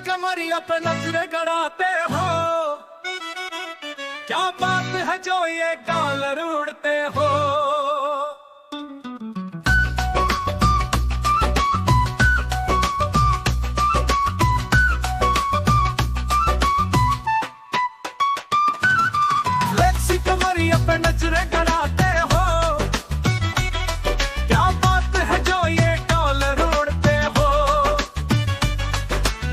कमरिया पे नजरे गड़ाते हो, क्या बात है जो ये डॉलर उड़ते हो। फ्लेक्सी कमरिया पे नजरे गड़ाते हो, क्या बात है जो ये डॉलर उड़ते हो।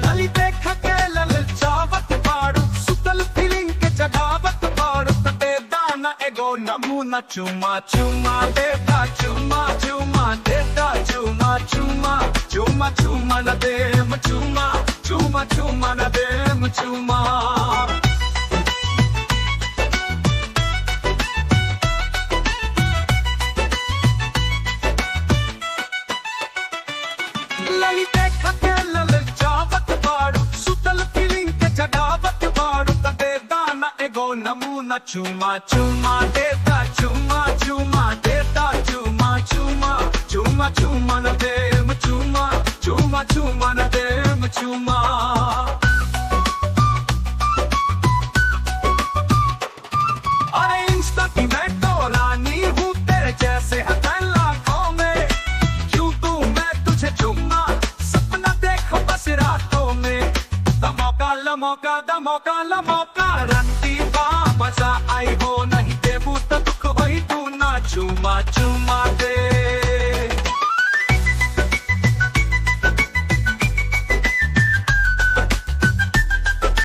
लली देख के ललचावत पाड़ू, सुतल फीलिंग के जगावत पाड़ू। तटे दाना एगो नमूना चुमा चुमा देता, चुमा चुमा देता, चुमा चुमा चुमा चुमा न देम चुमा, चुमा चुमा न देम चुमा। लली देख के ललचावत पाड़ू, सुतल फीलिंग के जगावत पाड़ू। तटे दाना एगो नमूना चुमा चुमा देता, चुमा चुमा देता, चुमा चुमा चुमा चुमा न देम चुमा, चुमा चुमा न देम चुमा। अरे इंस्टा की मैं तो रानी हूँ, तेरे जैसे है लाखों में। क्यों तू मैं तुझे चुम्मा, सपना देखो बस रातों में। दमौका लमौका दमौका लमौका।